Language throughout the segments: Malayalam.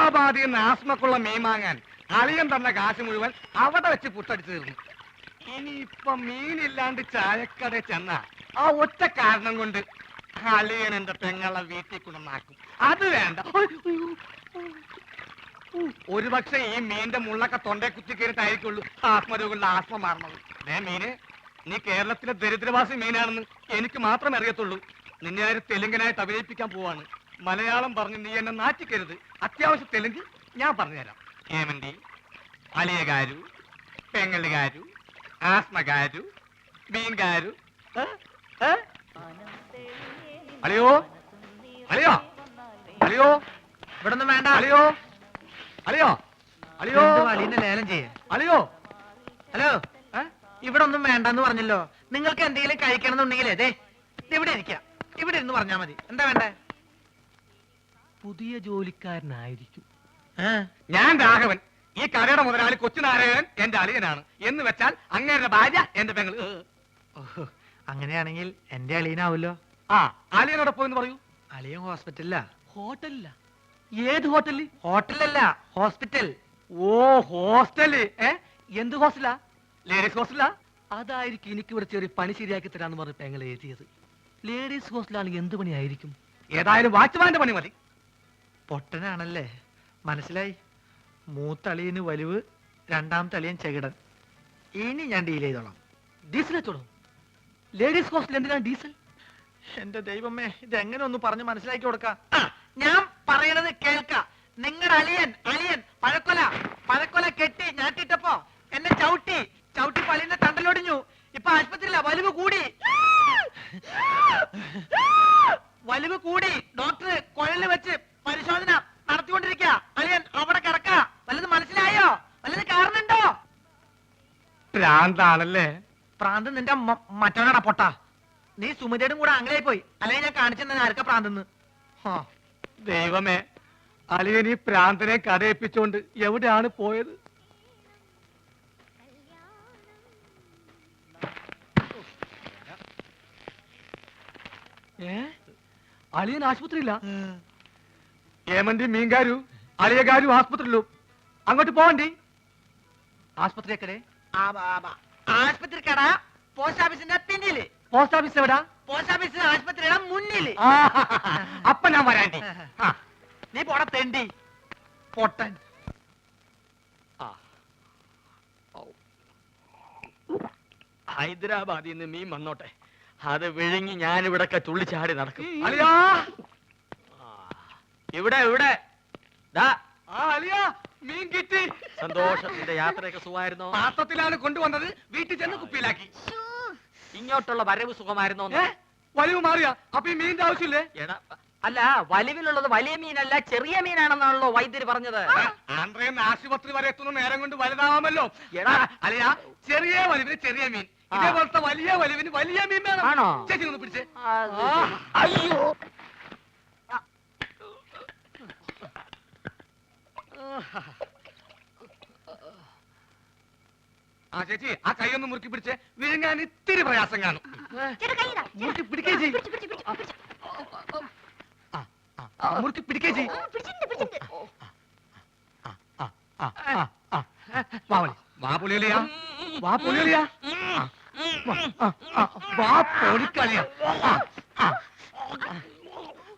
ഹൈദരാബാദിൽ നിന്ന് ആസ്മക്കുള്ള മീൻ വാങ്ങാൻ അളിയൻ തന്ന കാശ് മുഴുവൻ അവിടെ വെച്ച് പുട്ടടിച്ചു തീർന്നു. ഇനിയിപ്പൊ മീനില്ലാണ്ട് ചായക്കടയിൽ ചെന്ന ആ ഒറ്റ കാരണം കൊണ്ട് അളിയൻ എന്റെ പെങ്ങളെ വീട്ടിൽ കൊണ്ടുവന്നാക്കും. അത് വേണ്ട. ഒരുപക്ഷെ ഈ മീന്റെ മുള്ളൊക്കെ തൊണ്ടേ കുത്തി കയറിട്ടായിരിക്കുള്ളൂ ആത്മരോഗങ്ങളുടെ ആത്മ മാറണത്. മീന്, നീ കേരളത്തിലെ ദരിദ്രവാസി മീനാണെന്ന് എനിക്ക് മാത്രമേ അറിയത്തുള്ളൂ. നിന്നെ ആര് തെലുങ്കനായിട്ട് അഭിനയിപ്പിക്കാൻ പോവാണ്. മലയാളം പറഞ്ഞ് നീ എന്നെ നാറ്റിക്കരുത്. അത്യാവശ്യം തെലുങ്ക് ഞാൻ പറഞ്ഞുതരാം. ഏമന്റി, അലിയകാരു, പെങ്ങലുകാരു, ആസ്മകാരു, മീൻകാരു. അളിയോ, അളിയോ, അളിയോ, ഇവിടെ ഒന്നും വേണ്ട. അളിയോ, അളിയോ, അളിയോ, അളിയനെ ലേലം ചെയ്യേ. അളിയോ, ഹലോ, ഇവിടെ ഒന്നും വേണ്ടെന്ന് പറഞ്ഞല്ലോ. നിങ്ങൾക്ക് എന്തെങ്കിലും കഴിക്കണം എന്നുണ്ടെങ്കിൽ അതെ ഇവിടെ ഇരിക്കാം. ഇവിടെ ഇരുന്ന് പറഞ്ഞാ മതി. എന്താ വേണ്ടേ? പുതിയ ജോലിക്കാരനായിരിക്കും. ഞാൻ രാഘവൻ. ഈ കടയുടെ മുതലാളി കൊച്ചുനാരായണൻ എന്റെ അളിയനാണ്. എന്ന് വെച്ചാൽ അങ്ങേരുടെ ഭാര്യ എന്റെ പെങ്ങള്. അങ്ങനെയാണെങ്കിൽ എന്റെ അളിയനാവൂല്ലോ. ആ, അളിയനോടെ പോയെന്ന് പറയൂ. അളിയൻ ഹോസ്പിറ്റലിലാ. ഹോട്ടലില്ല? ഏത് ഹോട്ടലിൽ? ഹോട്ടലല്ല, ഹോസ്പിറ്റൽ. ഓ, ഹോസ്റ്റല്. എന്ത് ഹോസ്റ്റലാ? ലേഡീസ് ഹോസ്റ്റലാ? അതായിരിക്കും എനിക്ക് ഇവിടെ ചെറിയ പണി ശരിയാക്കി തരാന്ന് പറഞ്ഞ് പെങ്ങളെ എഴുതിയത്. ലേഡീസ് ഹോസ്റ്റലാണെങ്കിൽ എന്ത് പണിയായിരിക്കും? ഏതായാലും വാച്ച്മാന്റെ പണി മതി. പൊട്ടനാണല്ലേ, മനസ്സിലായി. മൂത്തളിയന് വലിവ്, രണ്ടാമത്തെ അളിയൻ ചെകിടൻ. ഇനി ഞാൻ ഡീൽ ചെയ്തോളാം. ഡീസൽ വെച്ചോളൂ. ലേഡീസ് ഹോസ്റ്റൽ എന്തിനാണ് ഡീസൽ? എന്റെ ദൈവമേ, ഇതെങ്ങനെ ഒന്ന് പറഞ്ഞ് മനസ്സിലാക്കി കൊടുക്കാം. ഞാൻ പറയണത് കേൾക്ക. നിങ്ങളുടെ അളിയൻ പഴക്കൊല കെട്ടി ഞാട്ടിട്ടപ്പോ എന്നെ ചവിട്ടി പള്ളിന്റെ തണ്ടലൊടിഞ്ഞു. ഇപ്പൊ ആശുപത്രിയില്ല. വലിവ് കൂടി ഡോക്ടർ കുഴലിൽ വെച്ച് പരിശോധന നടത്തിക്കൊണ്ടിരിക്കുക. അളിയൻ അവിടെ കിടക്ക. വല്ലത് മനസ്സിലായോ? വല്ലത് കാരണുണ്ടോ? പ്രാന്താണല്ലേ? പ്രാന്ത് നിന്റെ മറ്റവനാടാ പൊട്ട. നീ സുമിതയുടെ കൂടെ ആംഗ്ലയായി പോയി. അല്ലെങ്കിൽ ഞാൻ കാണിച്ചെന്നെ ആർക്കാ പ്രാന്തെന്ന്. ദൈവമേ, അളിയൻ ഈ പ്രാന്തനെ കഥയിപ്പിച്ചോണ്ട് എവിടെയാണ് പോയത്? അളിയൻ ആശുപത്രിയില്ല? ഏമന്റി, മീൻകാരു, അളിയകാരു ആസ്പത്രിയിലും. അങ്ങോട്ട് പോവണ്ടി. ആസ്പത്രിക്കടെ? ആശുപത്രിക്കട പോസ്റ്റ് ഓഫീസിന്റെ പിന്നില്. പോസ്റ്റ് ഓഫീസ് എവിടാ? പോസ്റ്റ് ഓഫീസ് ആശുപത്രിയുടെ മുന്നില്. അപ്പൊ ഞാൻ വരാണ്ടി. നീ പോട തെണ്ടി പൊട്ടൻ. ഹൈദരാബാദിൽ നിന്ന് മീൻ വന്നോട്ടെ, അത് വിഴുങ്ങി ഞാനിവിടൊക്കെ തുള്ളിച്ചാടി നടക്കും. അളിയാ, ഇവിടെ അളിയാ, മീൻ കിട്ടി. സന്തോഷത്തിന്റെ യാത്രയൊക്കെ സുഖമായിരുന്നോ? പാത്രത്തിലാണ് കൊണ്ടുവന്നത്. വീട്ടിൽ ചെന്ന് കുപ്പിയിലാക്കി. ഇങ്ങോട്ടുള്ള വരവ് സുഖമായിരുന്നോ? വലിവ് മാറിയാ? അപ്പൊ ഈ മീനിന്റെ ആവശ്യമില്ലേ? അല്ല, വലിവിലുള്ളത് വലിയ മീനല്ല, ചെറിയ മീനാണെന്നാണല്ലോ വൈദ്യര് പറഞ്ഞത്. ആന്ധ്രയിൽ ആശുപത്രി വരെ എത്തുന്ന നേരം കൊണ്ട് വലുതാവാമല്ലോ. അളിയാ, ചെറിയ വലിവിന് ചെറിയ മീൻ, ഇതേപോലത്തെ വലിയ വലിവിന് വലിയ മീൻ വേണം. ആണോ? ചേച്ചി ഒന്ന് പിടിച്ചേ. അയ്യോ, ആ ചേച്ചി, ആ കൈ ഒന്ന് മുറുക്കി പിടിച്ചേ. വിഴുങ്ങാൻ ഇത്തിരി പ്രയാസം കാണും. മുറുക്കി പിടിക്കേ ചെയ്. മുറുക്കി പിടിക്കേ ചെയ്. വാ പൊളിയലിയാ, വാ പൊളിയലിയാ, വാ പൊളിക്കളിയാ.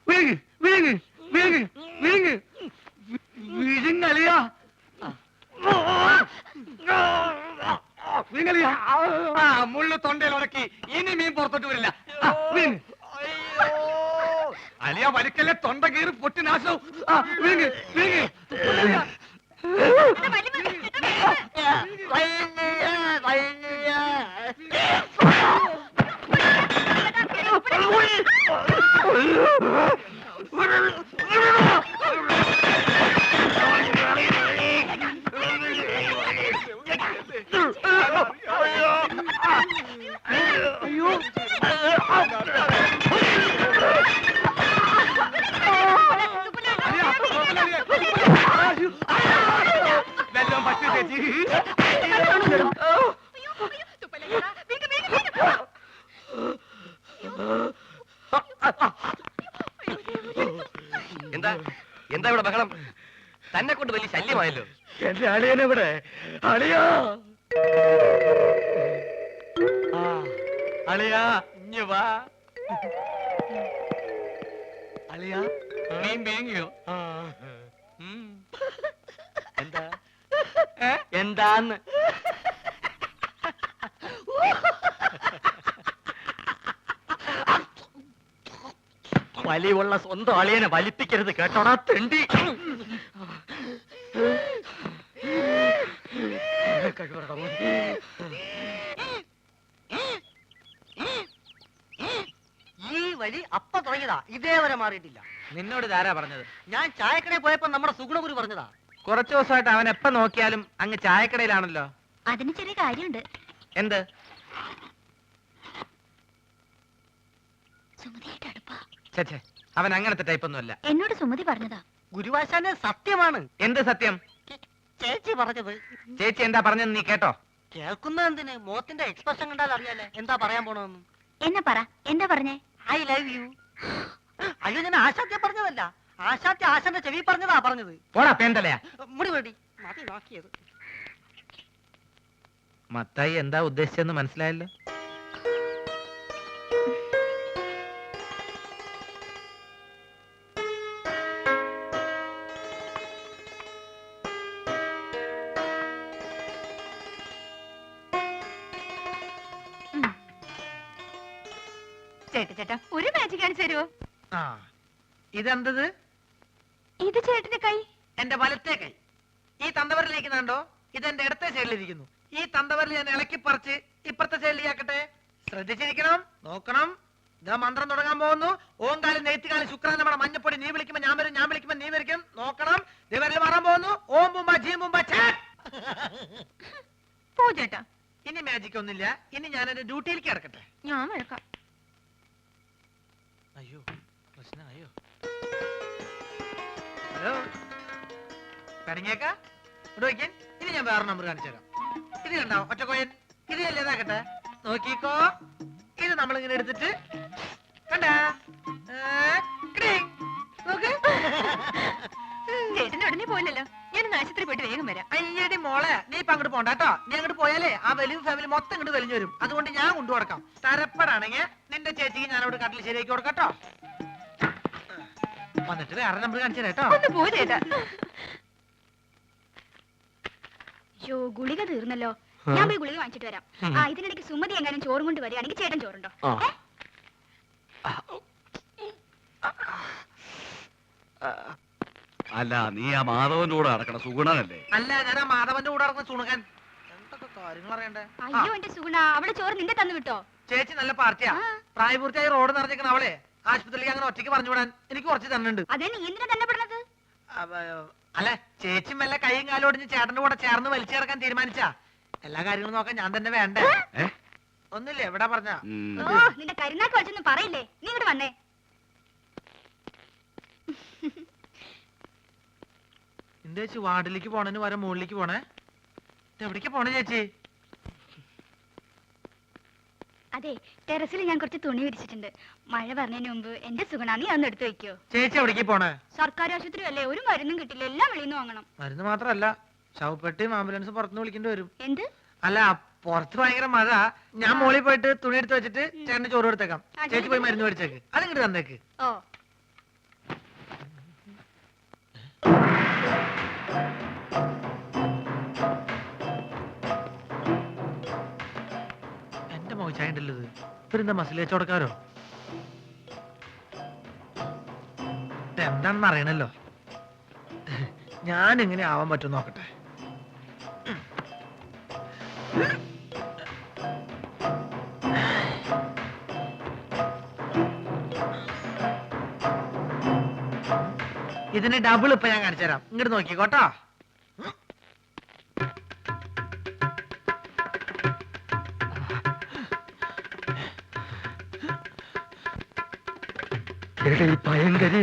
വിഴുങ്ങ് വിഴുങ്ങ് വിഴുങ്ങ് വിഴുങ്ങ് വിഴുങ്ങലിയാ, വിഴുങ്ങലിയാ. മുള്ളു തൊണ്ടയിൽ ഉടക്കി. ഇനി മീൻ പുറത്തോട്ട് വരില്ല. അലിയ, വലിക്കല്ലേ, തൊണ്ട കീറി പൊട്ടി നാശവും. വിഴുങ്ങ് വിഴുങ്ങ്. അയ്യോ, വെള്ളം പറ്റി ചേച്ചി. എന്താ എന്താ ഇവിടെ ബഹളം? തന്നെ കൊണ്ട് വലിയ ശല്യമായല്ലോ. എന്റെ അളിയനെവിടെ? അളിയാ, അളിയാ, ഇഞ്ഞ് വാ. അളിയാ, മീൻ വേങ്ങിയോ? എന്താ എന്താന്ന്? വലിയുള്ള സ്വന്തം അളിയനെ വലിപ്പിക്കരുത് കേട്ടോടാ തെണ്ടി. ഈ വഴി അപ്പ തുടങ്ങിയതാ, ഇതേവരെ മാറിയിട്ടില്ല. നിന്നോട് ഇതാരാ പറഞ്ഞത്? ഞാൻ ചായക്കടയിൽ പോയപ്പോ നമ്മുടെ സുഗുണഗുരു പറഞ്ഞതാ. കുറച്ചു ദിവസമായിട്ട് അവൻ എപ്പ നോക്കിയാലും അങ്ങ് ചായക്കടയിലാണല്ലോ. അതിന് ചെറിയ കാര്യമുണ്ട്. എന്ത്? സുമതിയായിട്ട് അടുപ്പാ. ഛെ, അവൻ അങ്ങനത്തെ ടൈപ്പൊന്നും അല്ല. എന്നോട് സുമതി പറഞ്ഞതാ. ഗുരുവാശാന്റെ സത്യമാണ് എന്ത് സത്യം? ചേച്ചി പറഞ്ഞത്. ചേച്ചി എന്താ പറഞ്ഞെന്ന് നീ കേട്ടോ? കേൾക്കുന്ന എന്തിന്? മോത്തിന്റെ എക്സ്പ്രഷൻ കണ്ടാൽ അറിയാലേ എന്താ പറയാൻ പോണെന്ന്. എന്നെ പറ, എന്താ പറഞ്ഞേ? I love you. അയ്യോ, ഞാൻ ആശാത്യ പറഞ്ഞതല്ല, ആശാത്യ ആശാന്റെ ചെവി പറഞ്ഞതാ പറഞ്ഞത്. പോടാ പേന്തലയാ. മുടി വേണ്ടി മതി നോക്കിയത്. മത്തായി എന്താ ഉദ്ദേശിച്ചെന്ന് മനസ്സിലായല്ലോ. ചേട്ടാ ഒരു മാജിക് കാണിച്ചു തരുമോ? ആ, ഇതെന്തത്? ഇത് ചേട്ടന്റെ കൈ. എന്റെ വലത്തെ കൈ. ഈ തന്തവരിലേക്ക് കണ്ടോ? ഇതെന്റെ ഇടത്തെ സൈഡിലിരിക്കുന്നു. ഈ തന്തവരിൽ ഞാൻ ഇളക്കി പറിച്ച് ഇപ്പുറത്തെ സൈഡിലേക്കാക്കട്ടെ. ശ്രദ്ധിച്ചിരിക്കണം, നോക്കണം. ഇതാ മന്ത്രം തുടങ്ങാൻ പോകുന്നു. ഓങ്കാലം നെയ്ത്തുകാലം ശുക്രാൻ നമ്മുടെ മഞ്ഞപ്പൊടി. നീ വിളിക്കുമ്പോ ഞാൻ വരും, ഞാൻ വിളിക്കുമ്പോ നീ വരിക്കും. നോക്കണം. ദിവരിൽ മാറാൻ പോകുന്നു. ഓം ബുംബ ജീ ബുംബ ഛേ. പോ ചേട്ടാ. ഇനി മാജിക് ഒന്നുമില്ല. ഇനി ഞാൻ എന്റെ ഡ്യൂട്ടിയിലേക്ക് കിടക്കട്ടെ. ഞാൻ വഴക്കാം. അയ്യോ, പ്രശ്നമായോ? ഹലോ, കണിങ്ങേക്ക ഇവിടെ വയ്ക്കാൻ. ഇനി ഞാൻ വേറെ നമ്പർ കാണിച്ചു തരാം. ഇത് കണ്ടോ ഒറ്റക്കോയൻ? ഇത് അല്ലേ ഇതാക്കട്ടെ, നോക്കിക്കോ. ഇത് നമ്മളിങ്ങനെ എടുത്തിട്ട് കണ്ടാ നോക്ക്. ചേട്ടന്റെ ഉടനെ പോയില്ലല്ലോ. ഞാൻ ആശുപത്രി പോയിട്ട് വേഗം വരാം. അയ്യടി മോളെ, നീ ഇപ്പൊ അങ്ങോട്ട് പോണ്ട കേട്ടോ. നീ അങ്ങോട്ട് പോയാലേ ആ വലിയ ഫാമിലി മൊത്തം ഇങ്ങോട്ട് വലിഞ്ഞു വരും. അതുകൊണ്ട് ഞാൻ കൊണ്ടു കൊടുക്കാം. തരപ്പെടാണെങ്കിൽ നിന്റെ ചേച്ചിക്ക് ഞാൻ അവിടെ കട്ടിൽ ശരിയാക്കി കൊടുക്കട്ടോ. വന്നിട്ട് വേറെ നമ്പർ കാണിച്ചു തരാം കേട്ടോ. ഒന്ന് പോ ചേട്ടാ. യോ, ഗുളിക തീർന്നല്ലോ. ഞാൻ പോയി ഗുളിക വാങ്ങിച്ചിട്ട് വരാം. ആ, ഇതിനിടയ്ക്ക് സുമതി എങ്ങാനും ചോറും കൊണ്ട് വരികയാണെങ്കിൽ ചേട്ടൻ ചോറുണ്ടോ? അല്ല, നീ ആ മാധവന്റെ കൂടെ നടക്കണ സുഗുണനല്ലേ? അല്ല, ഞാൻ ആ മാധവന്റെ കൂടെ നടക്കുന്ന സുണുകൻ. എന്തൊക്കെ കാര്യങ്ങൾ അറിയണ്ടേ? അയ്യോ എന്റെ സുഗുണ, അവള് ചോറ് നിന്റെ തന്നു വിട്ടോ? ചേച്ചി നല്ല പാർട്ടിയാ. ആ. പ്രായപൂർത്തിയായി റോഡ് നിറഞ്ഞേക്കണ അവളെ ആശുപത്രിയിലേക്ക് അങ്ങനെ ഒറ്റയ്ക്ക് പറഞ്ഞു വിടാൻ എനിക്ക് കുറച്ച് തന്നുണ്ട്. അതേ, നീ എന്തിനാ തന്നെ പെടുന്നത്? അല്ലെ, ചേച്ചി മെല്ലെ കൈയും കാലും ഒടിഞ്ഞ് ചേട്ടന്റെ കൂടെ ചേർന്ന് വലിച്ചിറക്കാൻ തീരുമാനിച്ചാ എല്ലാ കാര്യങ്ങളും നോക്കാൻ ഞാൻ തന്നെ വേണ്ടേ? ഒന്നുമില്ല, എവിടെ പറഞ്ഞ ഓ, നിന്റെ കരുനാക്ക് വലിച്ചൊന്നും പറയില്ലേ. നീ ഇങ്ങോട്ട് വന്നേ. എന്താ ചേച്ചി വാർഡിലേക്ക് പോണേന് വരെ മുകളിലേക്ക് പോണേ? എവിടേക്ക് പോണേ ചേച്ചി? അതെ, ടെറസിൽ ഞാൻ കുറച്ച് തുണി വിരിച്ചിട്ടുണ്ട്. മഴ പറഞ്ഞതിന് മുമ്പ് എന്റെ സുഗുണ നീ അതൊന്ന് എടുത്തു വെക്കോ. ചേച്ചി എവിടേക്ക് പോണേ? സർക്കാർ ആശുപത്രി അല്ലേ, ഒരു മരുന്നും കിട്ടില്ല, എല്ലാം വെളിയിൽ നിന്ന് വാങ്ങണം. മരുന്ന് മാത്രല്ല, ശവപ്പെട്ടിയും ആംബുലൻസ് പുറത്തുനിന്ന് വിളിക്കേണ്ടി വരും. എന്ത്? അല്ല, പുറത്ത് ഭയങ്കര മഴ. ഞാൻ മോളിൽ പോയിട്ട് തുണി എടുത്ത് വെച്ചിട്ട് ചേട്ടന് ചോറ് എടുത്തേക്കാം. ചേച്ചി പോയി മരുന്ന് മേടിച്ചേക്ക്. അതിങ്ങോട്ട് തന്നേക്ക്. ഓ, എന്റെ മോശായിട്ടല്ലത്. ഇവരെന്താ മസിൽ വെച്ചോടക്കാരോ? എന്താണെന്ന് അറിയണല്ലോ. ഞാൻ എങ്ങനെ ആവാൻ പറ്റും നോക്കട്ടെ. ഇതിന് ഡബിൾ ഇപ്പൊ ഞാൻ കാണിച്ചു തരാം. ഇങ്ങോട്ട് നോക്കിക്കോട്ടോ. ഭയങ്കരി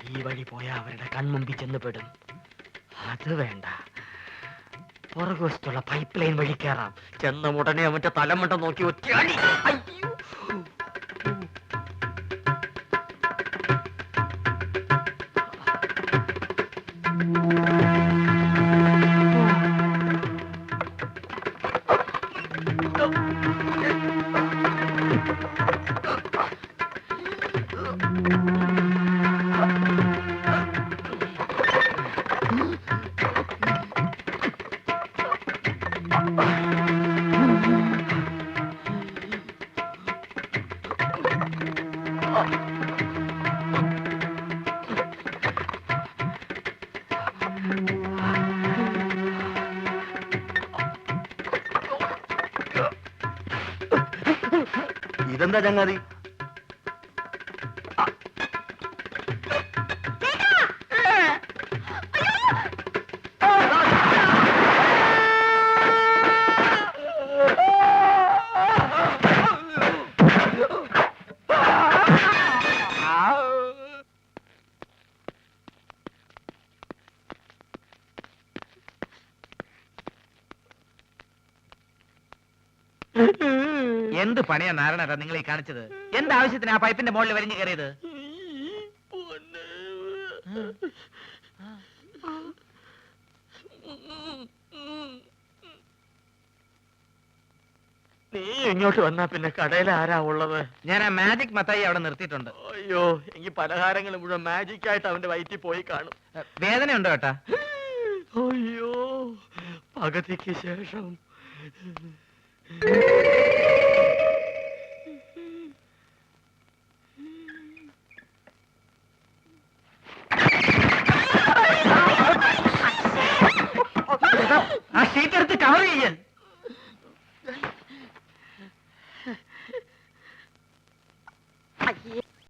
ഈ വഴി പോയാ അവരുടെ കൺമുമ്പിൽ ചെന്ന് പെടും. അത് വേണ്ട. പുറകുവശത്തുള്ള പൈപ്പ് ലൈൻ വഴി കയറാം. ചെന്ന ഉടനെ അവന്റെ തലമുണ്ട നോക്കി ഒറ്റയാടി. അയ്യോ. ഇതെന്താ ചങ്ങാതി? എന്ത് പണിയാ നാരായണ നിങ്ങൾ ഈ കാണിച്ചത്? എന്താവശ്യത്തിന് ആ പൈപ്പിന്റെ മുകളിൽ വരിഞ്ഞു കയറിയത്? നീ ഇങ്ങോട്ട് വന്നാ പിന്നെ കടയിൽ ആരാ ഉള്ളത്? ഞാൻ ആ മാജിക് മത്തായി അവിടെ നിർത്തിയിട്ടുണ്ട്. അയ്യോ, എങ്കിൽ പലഹാരങ്ങൾ മുഴുവൻ മാജിക് ആയിട്ട് അവന്റെ വയറ്റിൽ പോയി കാണും. വേദനയുണ്ടോ ഏട്ടാ? അയ്യോ, പകുതിക്ക് ശേഷം. ആ ഷീറ്റ് എടുത്ത് കവർ ചെയ്യൻ.